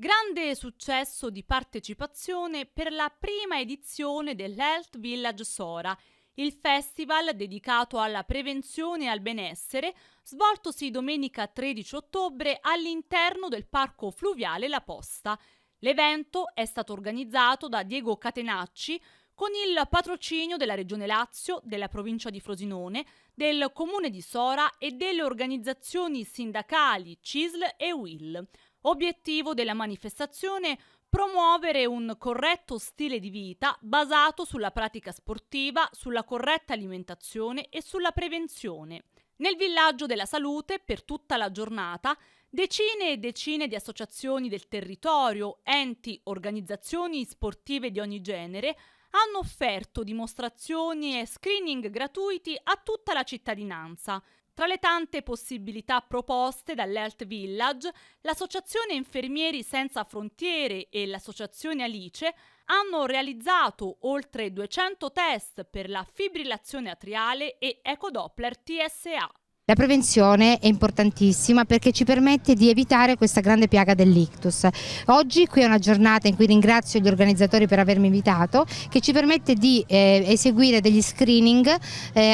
Grande successo di partecipazione per la prima edizione dell'Health Village Sora, il festival dedicato alla prevenzione e al benessere, svoltosi domenica 13 ottobre all'interno del Parco Fluviale La Posta. L'evento è stato organizzato da Diego Catenacci con il patrocinio della Regione Lazio, della provincia di Frosinone, del Comune di Sora e delle organizzazioni sindacali CISL e UIL. Obiettivo della manifestazione: promuovere un corretto stile di vita basato sulla pratica sportiva, sulla corretta alimentazione e sulla prevenzione. Nel villaggio della salute, per tutta la giornata, decine e decine di associazioni del territorio, enti, organizzazioni sportive di ogni genere hanno offerto dimostrazioni e screening gratuiti a tutta la cittadinanza. Tra le tante possibilità proposte dall'Health Village, l'Associazione Infermieri Senza Frontiere e l'Associazione Alice hanno realizzato oltre 200 test per la fibrillazione atriale e ecodoppler TSA. La prevenzione è importantissima perché ci permette di evitare questa grande piaga dell'ictus. Oggi qui è una giornata in cui ringrazio gli organizzatori per avermi invitato, che ci permette di eseguire degli screening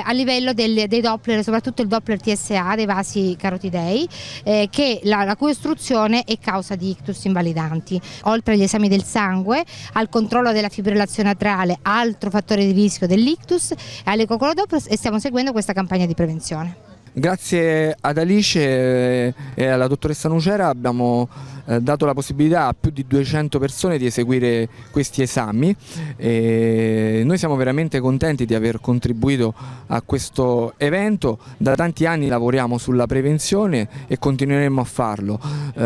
a livello dei Doppler, soprattutto il Doppler TSA dei vasi carotidei, che la cui ostruzione è causa di ictus invalidanti. Oltre agli esami del sangue, al controllo della fibrillazione atriale, altro fattore di rischio dell'ictus, all'ecodoppler, e stiamo seguendo questa campagna di prevenzione. Grazie ad Alice e alla dottoressa Nucera abbiamo dato la possibilità a più di 200 persone di eseguire questi esami e noi siamo veramente contenti di aver contribuito a questo evento. Da tanti anni lavoriamo sulla prevenzione e continueremo a farlo.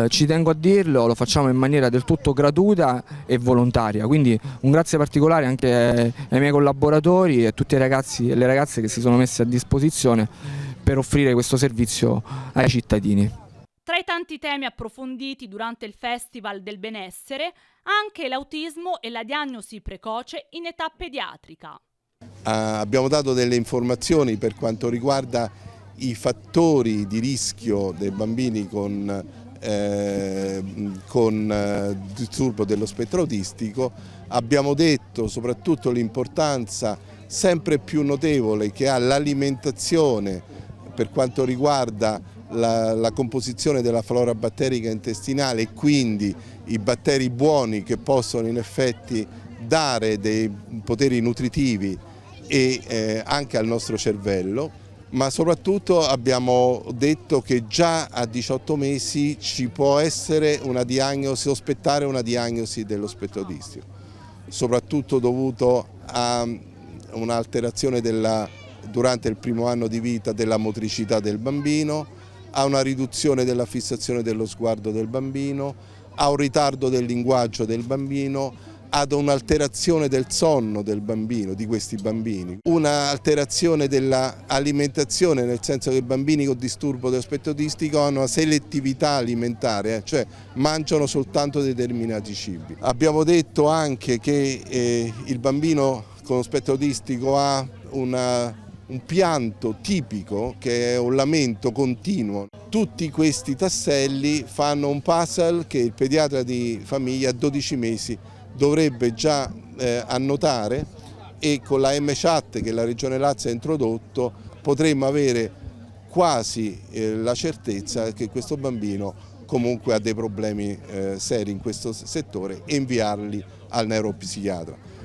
Ci tengo a dirlo, lo facciamo in maniera del tutto gratuita e volontaria, quindi un grazie particolare anche ai miei collaboratori e a tutti i ragazzi e le ragazze che si sono messi a disposizione per offrire questo servizio ai cittadini. Tra i tanti temi approfonditi durante il Festival del Benessere, anche l'autismo e la diagnosi precoce in età pediatrica. Abbiamo dato delle informazioni per quanto riguarda i fattori di rischio dei bambini con disturbo dello spettro autistico. Abbiamo detto soprattutto l'importanza sempre più notevole che ha l'alimentazione per quanto riguarda la composizione della flora batterica intestinale e quindi i batteri buoni che possono in effetti dare dei poteri nutritivi e anche al nostro cervello, ma soprattutto abbiamo detto che già a 18 mesi ci può essere una diagnosi, sospettare una diagnosi dello spettro autistico, soprattutto dovuto a un'alterazione durante il primo anno di vita della motricità del bambino, a una riduzione della fissazione dello sguardo del bambino, a un ritardo del linguaggio del bambino, ad un'alterazione del sonno del bambino, di questi bambini, un'alterazione dell'alimentazione, nel senso che i bambini con disturbo dello spettro autistico hanno una selettività alimentare, cioè mangiano soltanto determinati cibi. Abbiamo detto anche che il bambino con lo spettro autistico ha un pianto tipico che è un lamento continuo. Tutti questi tasselli fanno un puzzle che il pediatra di famiglia a 12 mesi dovrebbe già annotare, e con la M-Chat che la Regione Lazio ha introdotto potremmo avere quasi la certezza che questo bambino comunque ha dei problemi seri in questo settore e inviarli al neuropsichiatra.